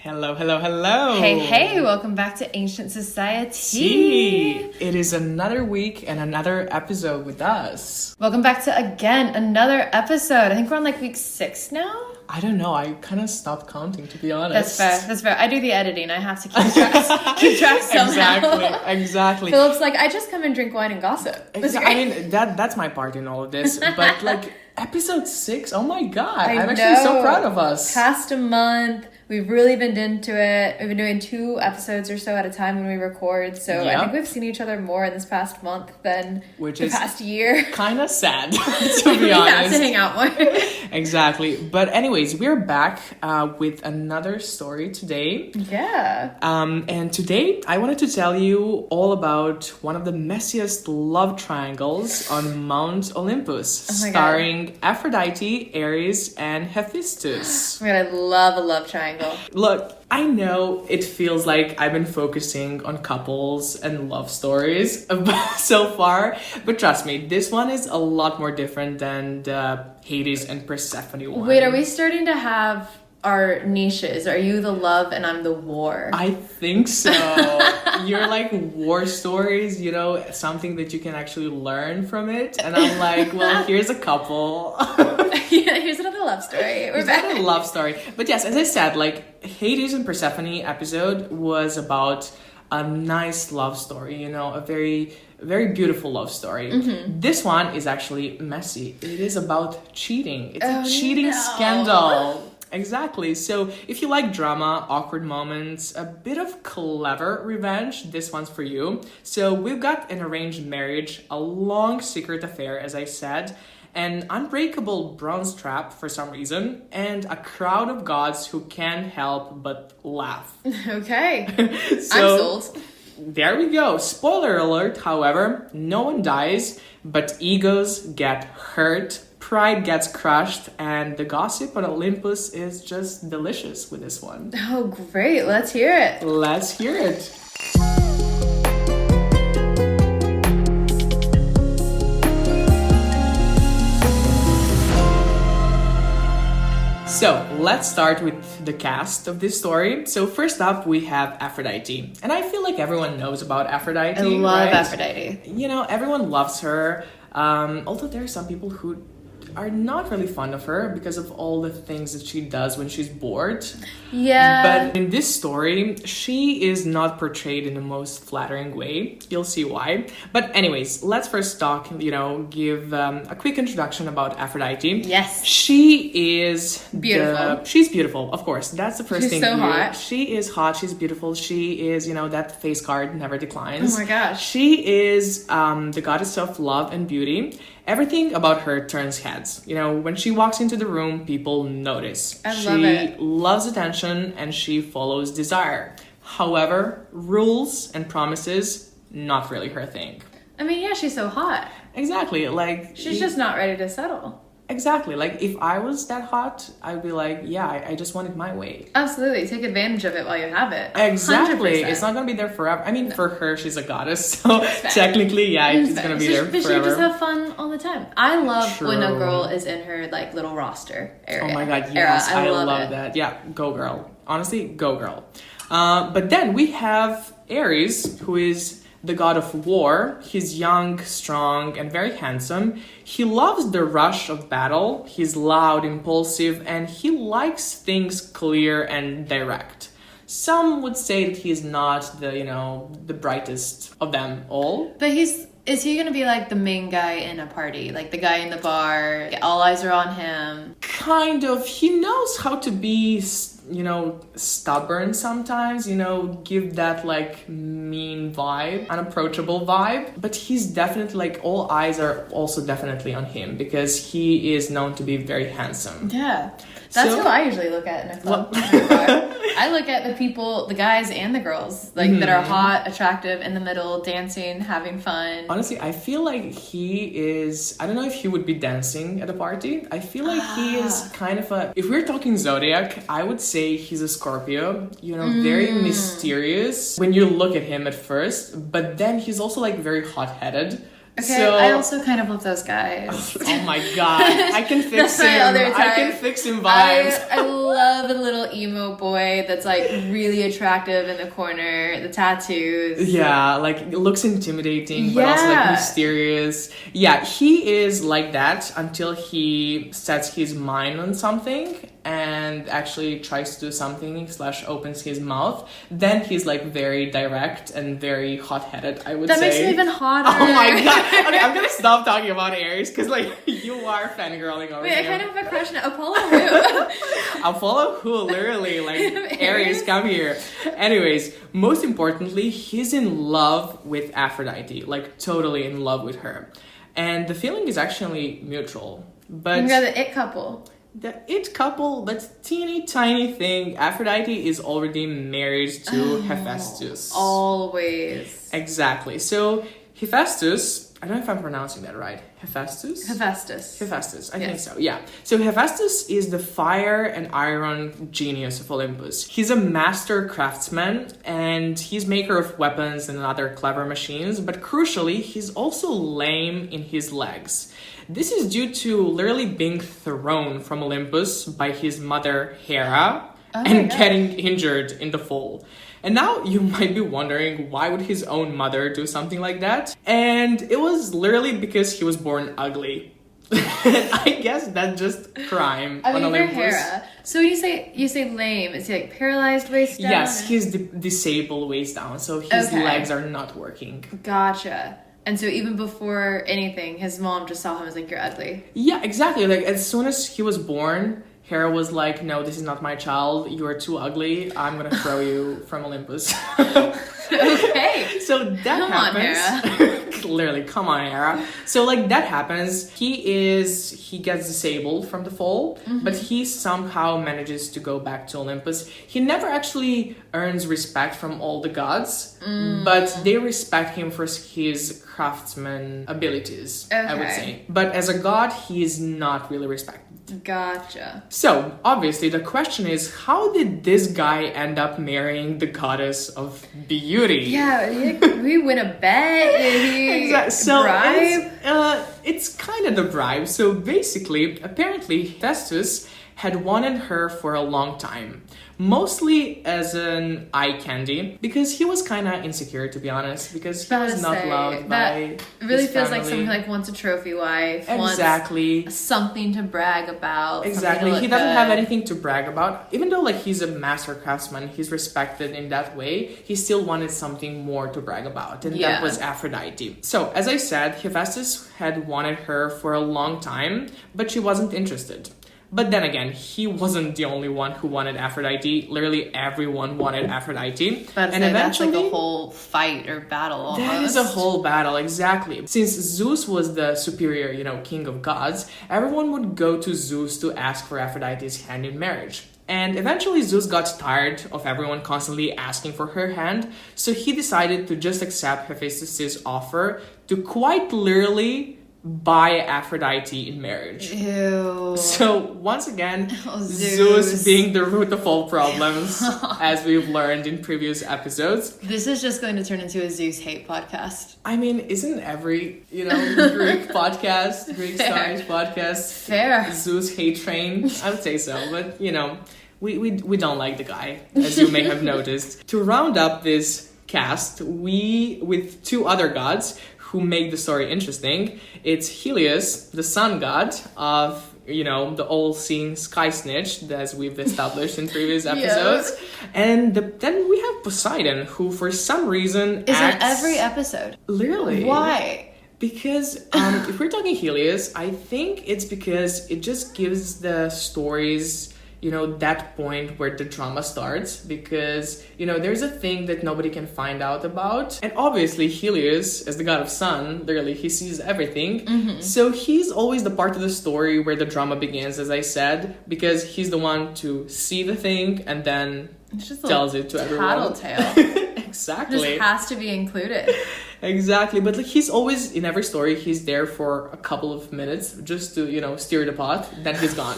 Hello, hello, hello. Hey, welcome back to Ancient Society. See, it is another week and another episode with us. Welcome back to, again, another episode. I think we're on like week 6 now. I don't know. I kind of stopped counting, to be honest. That's fair. I do the editing. I have to keep track somehow. Exactly. Philip's like, I just come and drink wine and gossip. I mean, that's my part in all of this. But like, episode 6, oh my God. I'm actually so proud of us. Past a month. We've really been into it. We've been doing 2 episodes or so at a time when we record. So I think we've seen each other more in this past month than the past year. Kind of sad, to be honest. We have to hang out more. Exactly. But anyways, we're back with another story today. Yeah. And today I wanted to tell you all about one of the messiest love triangles on Mount Olympus, starring Aphrodite, Ares, and Hephaestus. Oh my God, I love a love triangle. Look, I know it feels like I've been focusing on couples and love stories so far, but trust me, this one is a lot more different than the Hades and Persephone one. Wait, are we starting to have our niches? Are you the love and I'm the war? I think so. You're like war stories, you know, something that you can actually learn from it. And I'm like, well, here's a couple. Yeah, here's another love story. We're back. Another love story. But yes, as I said, like Hades and Persephone episode was about a nice love story, you know, a very, very beautiful love story. Mm-hmm. This one is actually messy. It is about cheating. It's a cheating scandal. Exactly. So if you like drama, awkward moments, a bit of clever revenge, this one's for you. So we've got an arranged marriage, a long secret affair, as I said, an unbreakable bronze trap for some reason, and a crowd of gods who can't help but laugh. Okay. So, I'm sold. There we go. Spoiler alert, however, no one dies, but egos get hurt, pride gets crushed, and the gossip on Olympus is just delicious with this one. Oh, great. Let's hear it. Let's hear it. So let's start with the cast of this story. So first up, we have Aphrodite. And I feel like everyone knows about Aphrodite. I love Aphrodite. You know, everyone loves her. Although there are some people who are not really fond of her because of all the things that she does when she's bored. Yeah. But in this story, she is not portrayed in the most flattering way. You'll see why. But anyways, let's first talk, give a quick introduction about Aphrodite. Yes. She is beautiful. She's beautiful, of course. That's the first thing. She's so hot. She is hot. She's beautiful. She is, that face card never declines. Oh my gosh. She is the goddess of love and beauty. Everything about her turns heads. When she walks into the room, people notice. I love it. She loves attention and she follows desire. However, rules and promises, not really her thing. I mean, yeah, she's so hot. Exactly. She's just not ready to settle. Exactly. Like, if I was that hot, I'd be like, yeah, I just want it my way. Absolutely. Take advantage of it while you have it. Exactly. 100%. It's not going to be there forever. I mean, for her, she's a goddess. So technically, yeah, it's going to be there forever. She can just have fun all the time. I love when a girl is in her, little roster area. Oh my God, yes. I love it. that. Yeah, go girl. Honestly, go girl. But then we have Ares, who is the god of war. He's young, strong, and very handsome. He loves the rush of battle. He's loud, impulsive, and he likes things clear and direct. Some would say that he's not the brightest of them all. But is he going to be like the main guy in a party? Like the guy in the bar, all eyes are on him? Kind of. He knows how to be, stubborn sometimes, give that mean vibe, unapproachable vibe. But he's definitely all eyes are also definitely on him because he is known to be very handsome. Yeah. That's who I usually look at in a club. I look at the guys and the girls, that are hot, attractive, in the middle, dancing, having fun. Honestly, I feel like he is, I don't know if he would be dancing at a party. I feel like he is kind of if we're talking zodiac, I would say he's a Scorpio, very mysterious when you look at him at first, but then he's also very hot-headed. Okay, so, I also kind of love those guys. Oh my god, I can fix him. I can fix him vibes. I love a little emo boy that's like really attractive in the corner, the tattoos. Yeah, like it looks intimidating, but also like mysterious. Yeah, he is like that until he sets his mind on something and actually tries to do something / opens his mouth. Then he's like very direct and very hot-headed, I would say. That makes him even hotter. Oh my god. Okay, I'm gonna stop talking about Aries because like you are fangirling over Wait, him. I kind of have a crush on Apollo who? Apollo who? Literally, like Aries, come here. Anyways, most importantly, he's in love with Aphrodite, like totally in love with her. And the feeling is actually mutual. But you're the it couple. The it couple, but teeny tiny thing. Aphrodite is already married to Hephaestus. Always. Exactly. So Hephaestus, I don't know if I'm pronouncing that right. Hephaestus? Hephaestus. I think so, yeah. So Hephaestus is the fire and iron genius of Olympus. He's a master craftsman and he's maker of weapons and other clever machines, but crucially, he's also lame in his legs. This is due to literally being thrown from Olympus by his mother Hera and getting injured in the fall. And now you might be wondering, why would his own mother do something like that? And it was literally because he was born ugly. I guess that's just crime on Olympus. Hera. So when you say lame, is he like paralyzed waist down? Yes, he's disabled waist down, so his legs are not working. Gotcha. And so even before anything, his mom just saw him as like, you're ugly. Yeah, exactly. Like as soon as he was born, Hera was like, no, this is not my child. You are too ugly. I'm going to throw you from Olympus. Okay. So that happens. Hera. Literally, come on, Hera. So like that happens. He gets disabled from the fall, but he somehow manages to go back to Olympus. He never actually earns respect from all the gods, but they respect him for his craftsman abilities, I would say. But as a god, he is not really respected. Gotcha. So, obviously, the question is, how did this guy end up marrying the goddess of beauty? Yeah, we win a bet. Exactly. So bribe? It's kind of the bribe. So basically, apparently, Hephaestus had wanted her for a long time. Mostly as an eye candy, because he was kind of insecure, to be honest, because he was not loved by really his feels family. like someone who like wants a trophy wife, exactly, wants something to brag about. Exactly, he doesn't have anything to brag about. Even though like he's a master craftsman, he's respected in that way. He still wanted something more to brag about, and that was Aphrodite. So as I said, Hephaestus had wanted her for a long time, but she wasn't interested. But then again, he wasn't the only one who wanted Aphrodite. Literally everyone wanted Aphrodite. And eventually, that's like a whole fight or battle almost. That is a whole battle, exactly. Since Zeus was the superior, king of gods, everyone would go to Zeus to ask for Aphrodite's hand in marriage. And eventually Zeus got tired of everyone constantly asking for her hand, so he decided to just accept Hephaestus' offer to quite literally buy Aphrodite in marriage. Ew. So once again, Zeus being the root of all problems, as we've learned in previous episodes. This is just going to turn into a Zeus hate podcast. I mean, isn't every, Greek podcast, Greek stars podcast, fair Zeus hate train? I would say so, but we don't like the guy, as you may have noticed. To round up this cast, with two other gods who make the story interesting. It's Helios, the sun god of, the all-seeing sky snitch, as we've established in previous episodes. And then we have Poseidon, who for some reason is in every episode. Literally. Why? Because if we're talking Helios, I think it's because it just gives the stories that point where the drama starts, because there's a thing that nobody can find out about, and obviously Helios, as the god of sun, literally he sees everything, so he's always the part of the story where the drama begins, as I said, because he's the one to see the thing and then tells it to everyone. Tattletale. Exactly. Just has to be included. Exactly, but he's always, in every story, he's there for a couple of minutes just to, steer the pot, then he's gone.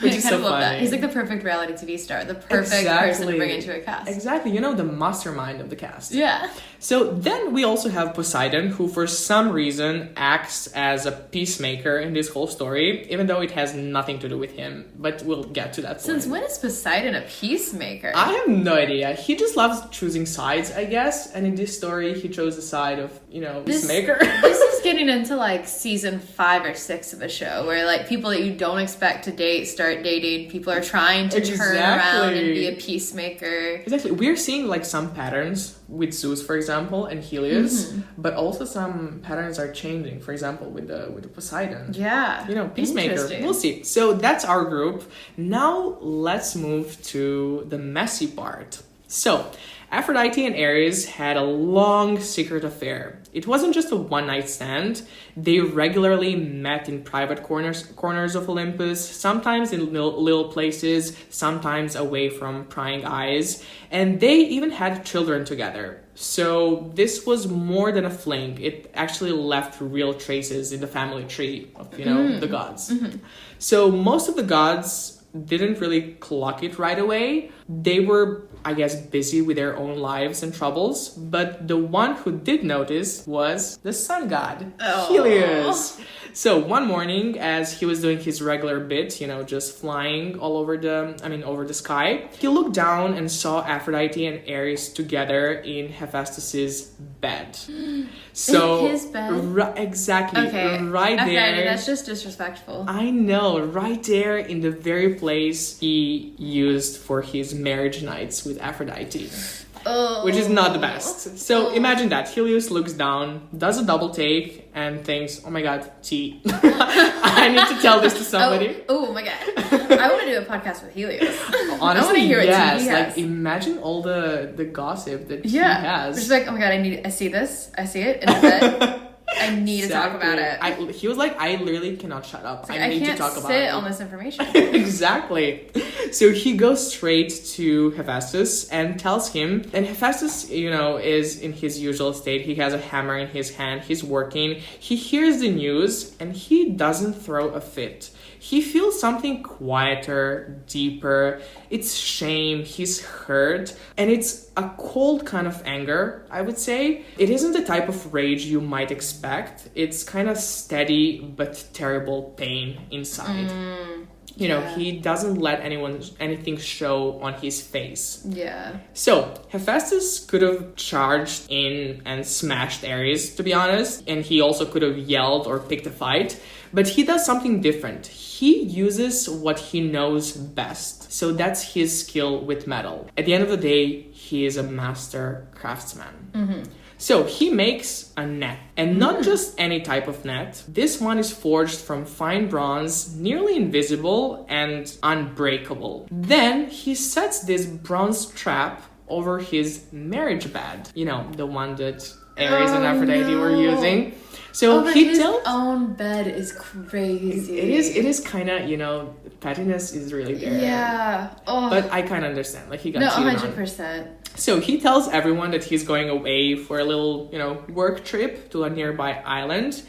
which is so funny. That. He's like the perfect reality TV star, the perfect person to bring into a cast. Exactly, you know, the mastermind of the cast. Yeah. So then we also have Poseidon, who for some reason acts as a peacemaker in this whole story, even though it has nothing to do with him. But we'll get to that point. Since when is Poseidon a peacemaker? I have no idea. He just loves choosing sides, I guess. And in this story, he chose the side of, you know, peacemaker. This is getting into like season 5 or 6 of a show where like people that you don't expect to date start dating. People are trying to turn around and be a peacemaker. Exactly. We're seeing like some patterns with Zeus, for example, and Helios, but also some patterns are changing. For example, with the Poseidon. Yeah. You know, peacemaker. We'll see. So that's our group. Now let's move to the messy part. So Aphrodite and Ares had a long secret affair. It wasn't just a one-night stand. They regularly met in private corners of Olympus, sometimes in little places, sometimes away from prying eyes, and they even had children together. So this was more than a fling. It actually left real traces in the family tree of, you know, the gods. So most of the gods didn't really clock it right away. They were, I guess, busy with their own lives and troubles, but the one who did notice was the sun god, Helios. So one morning, as he was doing his regular bit, you know, just flying all over over the sky, he looked down and saw Aphrodite and Ares together in Hephaestus's bed. So in his bed? Exactly. Okay. Right there. Aphrodite, that's just disrespectful. I know, right there in the very place he used for his marriage nights with Aphrodite. Which is not the best. So imagine that. Helios looks down, does a double take, and thinks, oh my god, T. I need to tell this to somebody. Oh my god. I want to do a podcast with Helios. Honestly, yes. Like, like, imagine all the gossip that he has. Just like, oh my god, I see this. I see it in the bed. I need to talk about it. He was like, I literally cannot shut up. Like, I need to talk about it. I can't sit on this information. Exactly. So he goes straight to Hephaestus and tells him, and Hephaestus, you know, is in his usual state. He has a hammer in his hand. He's working. He hears the news and he doesn't throw a fit. He feels something quieter, deeper. It's shame. He's hurt. And it's a cold kind of anger, I would say. It isn't the type of rage you might expect. It's kind of steady but terrible pain inside. You know, he doesn't let anything show on his face. Yeah. So, Hephaestus could have charged in and smashed Ares, to be honest. And he also could have yelled or picked a fight. But he does something different. He uses what he knows best. So that's his skill with metal. At the end of the day, he is a master craftsman. So he makes a net, and not just any type of net. This one is forged from fine bronze, nearly invisible and unbreakable. Then he sets this bronze trap over his marriage bed. You know, the one that Ares and Aphrodite were using. So his own bed is crazy. It is kind of, you know, pettiness is really there. Yeah. But I kind of understand. Like, he got cheated on. 100%. So he tells everyone that he's going away for a little, you know, work trip to a nearby island.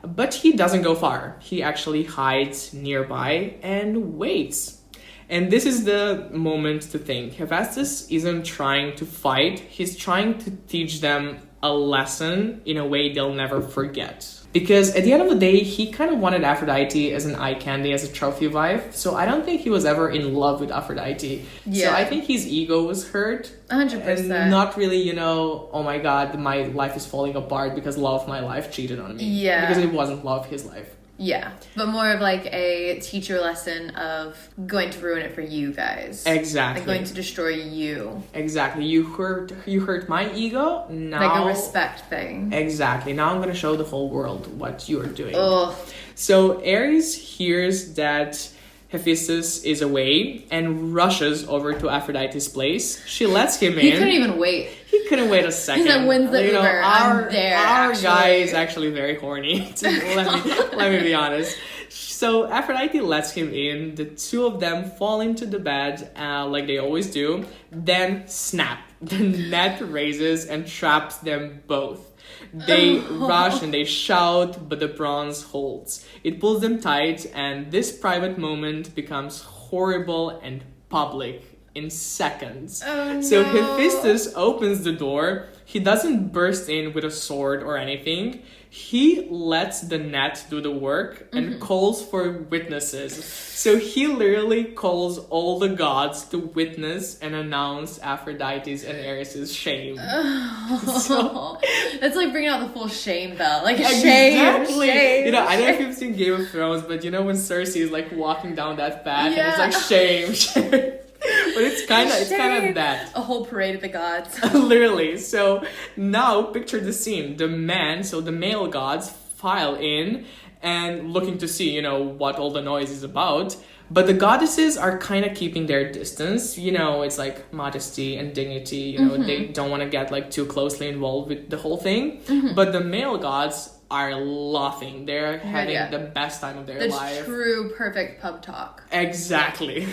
But he doesn't go far. He actually hides nearby and waits. And this is the moment to think. Hephaestus isn't trying to fight. He's trying to teach them a lesson in a way they'll never forget. Because at the end of the day, he kind of wanted Aphrodite as an eye candy, as a trophy wife. So I don't think he was ever in love with Aphrodite. Yeah. So I think his ego was hurt. 100%. And not really, you know, oh my god, my life is falling apart because love of my life cheated on me. Yeah. Because it wasn't love of his life. Yeah, but more of like a teacher lesson of going to ruin it for you guys. Exactly. Like going to destroy you. Exactly. You hurt my ego. Now, like a respect thing. Exactly. Now I'm going to show the whole world what you're doing. Ugh. So Ares hears that Hephestus is away and rushes over to Aphrodite's place. She lets him in. He couldn't even wait. He couldn't wait a second. He's like, when's the Uber? Our guy is actually very horny. let me be honest. So Aphrodite lets him in. The two of them fall into the bed like they always do. Then snap. The net raises and traps them both. They rush and they shout, but the bronze holds. It pulls them tight, and this private moment becomes horrible and public in seconds. Oh, so no. Hephaestus opens the door. He doesn't burst in with a sword or anything. He lets the net do the work and calls for witnesses. So he literally calls all the gods to witness and announce Aphrodite's and Ares' shame. Oh. It's like bringing out the full shame bell. Like, Exactly. shame. You know, I don't know if you've seen Game of Thrones, but you know when Cersei is like walking down that path and it's like shame. But it's kind of that. A whole parade of the gods. Literally. So now picture the scene. The male gods file in and looking to see, you know, what all the noise is about. But the goddesses are kind of keeping their distance. You know, it's like modesty and dignity. You know, they don't want to get like too closely involved with the whole thing. But the male gods are laughing. They're having the best time of their life. The true perfect pub talk. Exactly.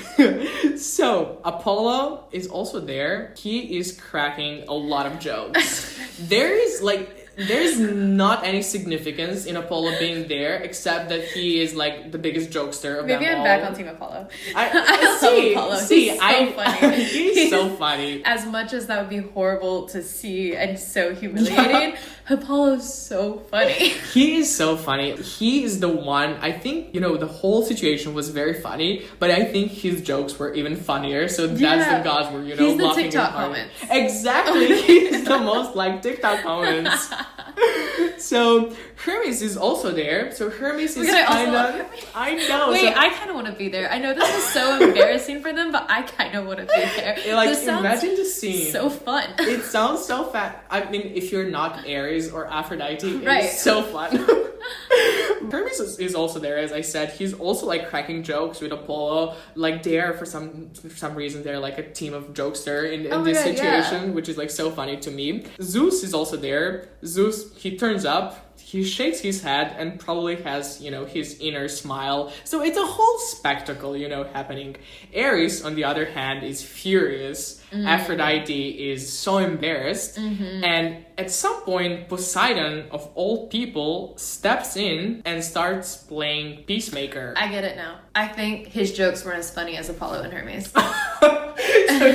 So Apollo is also there. He is cracking a lot of jokes. There's not any significance in Apollo being there except that he is like the biggest jokester of them all. Maybe I'm back on Team Apollo. I love Apollo. He's so funny. He's so funny. As much as that would be horrible to see and so humiliating, Apollo's so funny. He is so funny. He is the one, I think, you know, the whole situation was very funny, but I think his jokes were even funnier. So that's the gods were, you know, he's the laughing TikTok and comments. Exactly. He's the most like TikTok comments. So Hermes is also there. So Hermes is kind of... I know. Wait, I kind of want to be there. I know this is so embarrassing for them, but I kind of want to be there. Like, imagine the scene. So fun. It sounds so fun. I mean, if you're not Ares or Aphrodite, right. It's so fun. Hermes is also there, as I said. He's also like cracking jokes with Apollo. Like they're for some reason they're like a team of jokester in this situation, which is like so funny to me. Zeus is also there. Zeus, he turns up. He shakes his head and probably has, you know, his inner smile. So it's a whole spectacle, you know, happening. Ares, on the other hand, is furious. Aphrodite is so embarrassed. And at some point, Poseidon, of all people, steps in and starts playing peacemaker. I get it now. I think his jokes weren't as funny as Apollo and Hermes. So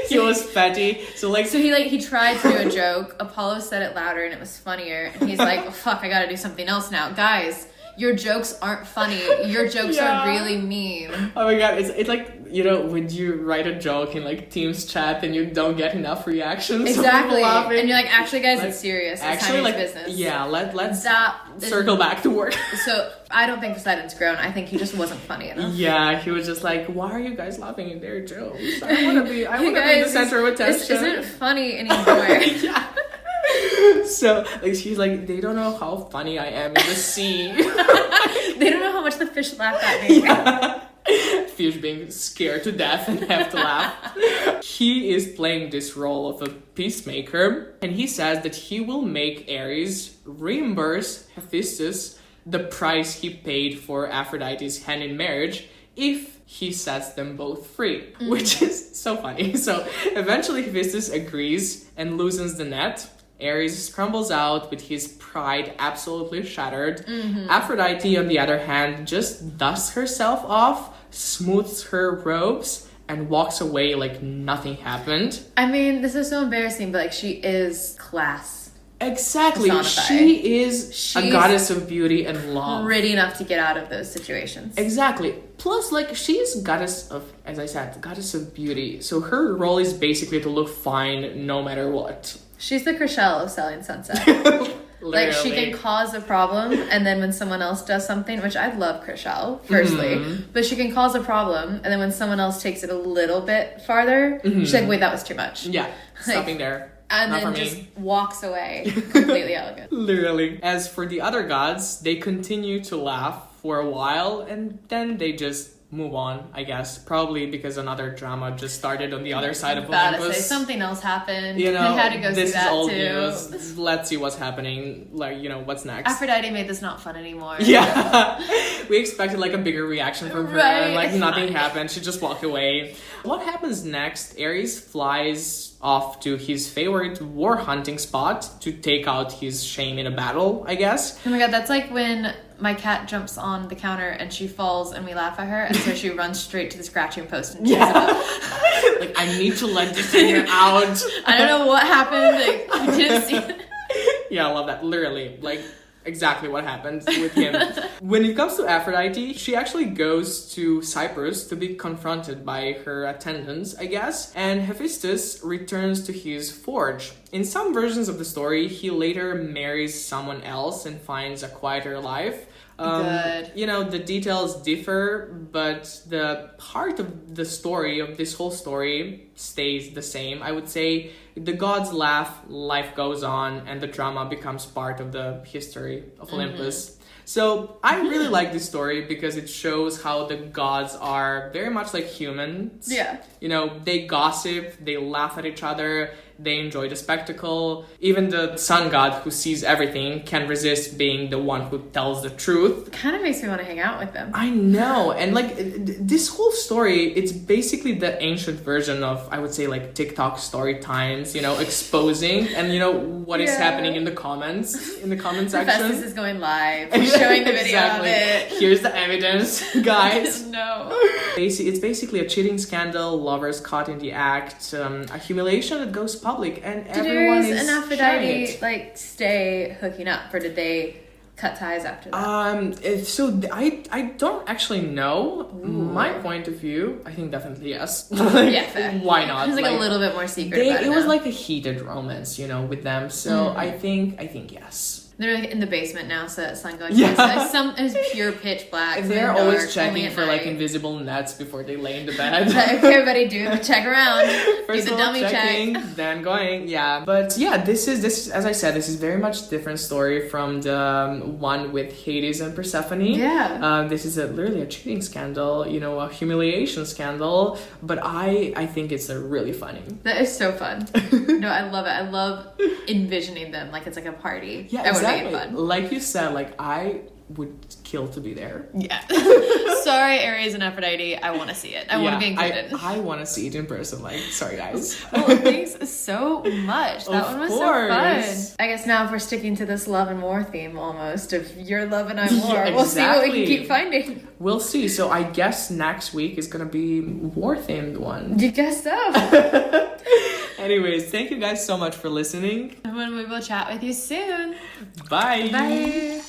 he was petty. So he tried to do a joke. Apollo said it louder and it was funnier. And he's like, oh, fuck, I gotta do something else now. Guys, your jokes aren't funny. Your jokes are really mean. Oh my god, it's like, you know, when you write a joke in like Teams chat and you don't get enough reactions. Exactly. And you're like, actually guys, it's serious. It's actually like business. Yeah, let's circle back to work. So I don't think Poseidon's grown. I think he just wasn't funny enough. Yeah, he was just like, why are you guys laughing at their jokes? I wanna be the center of attention. This isn't funny anymore. Yeah. So like she's like, they don't know how funny I am in the sea. They don't know how much the fish laugh at me. Yeah. Fish being scared to death and have to laugh. He is playing this role of a peacemaker, and he says that he will make Ares reimburse Hephaestus the price he paid for Aphrodite's hand in marriage if he sets them both free, which is so funny. So eventually Hephaestus agrees and loosens the net. Ares crumbles out with his pride absolutely shattered. Aphrodite, on the other hand, just dusts herself off, smooths her robes, and walks away like nothing happened. I mean, this is so embarrassing, but like she is class. Exactly. She's a goddess of beauty and love. Pretty enough to get out of those situations. Exactly. Plus, like, she's goddess of, as I said, goddess of beauty. So her role is basically to look fine no matter what. She's the Chriselle of Selling Sunset. Like, she can cause a problem, and then when someone else does something, which I love Chriselle, firstly, but she can cause a problem, and then when someone else takes it a little bit farther, she's like, wait, that was too much. Yeah, stopping there. And Not then for just me. walks away. Completely elegant. Literally. As for the other gods, they continue to laugh for a while, and then they just move on, I guess. Probably because another drama just started on the other side of Olympus. Say, something else happened. You know, I had to go see that old too. News. Let's see what's happening. Like, you know, what's next? Aphrodite made this not fun anymore. Yeah. We expected like a bigger reaction from her, and like it's nothing fine. happened. She just walked away. What happens next? Ares flies off to his favorite war hunting spot to take out his shame in a battle, I guess. Oh my god, that's like when my cat jumps on the counter and she falls and we laugh at her, and so she runs straight to the scratching post and yeah. Like, I need to let this thing out. I don't know what happened. Like, we didn't see it. Yeah, I love that. Literally, like, exactly what happened with him. When it comes to Aphrodite, she actually goes to Cyprus to be confronted by her attendants, I guess, and Hephaestus returns to his forge. In some versions of the story, he later marries someone else and finds a quieter life. Good. You know, the details differ, but the heart of the story, of this whole story, stays the same. I would say the gods laugh, life goes on, and the drama becomes part of the history of Olympus. So I really like this story because it shows how the gods are very much like humans. Yeah. You know, they gossip, they laugh at each other, they enjoy the spectacle. Even the sun god, who sees everything, can't resist being the one who tells the truth. Kind of makes me want to hang out with them. I know. And like this whole story, it's basically the ancient version of, I would say, like TikTok story times, you know, exposing and, you know, what is happening in the comment section. Hephaestus is going live. He's showing the video of it. Here's the evidence, guys. No. It's basically a cheating scandal, lovers caught in the act, a humiliation that goes public, and everyone is and Aphrodite sharing it. like stay hooking up, or did they cut ties after that? So I don't actually know. My point of view, I think definitely yes. Like, fair. Why not? It's like a little bit more secret. It was like a heated romance, you know, with them. So I think yes. They're like in the basement now, so that sun going. Yeah. It's pure pitch black. They're always checking for like invisible nets before they lay in the bed. Everybody do the check around. First do the dummy checking, check. then going. Yeah, but yeah, this is as I said, this is very much different story from the one with Hades and Persephone. Yeah. This is literally a cheating scandal, you know, a humiliation scandal. But I think it's really funny. That is so fun. No, I love it. I love envisioning them like it's like a party. Yeah, that exactly. would be fun. Like you said, like I would kill to be there. Yeah. Sorry, Aries and Aphrodite. I want to see it. I want to be included. I want to see it in person. Like, sorry guys. Well, thanks so much. That one was so fun. I guess now if we're sticking to this love and war theme almost of your love and I'm war, Yeah, we'll see what we can keep finding. We'll see. So I guess next week is gonna be war themed one. You guess so. Anyways, thank you guys so much for listening. And we will chat with you soon. Bye. Bye.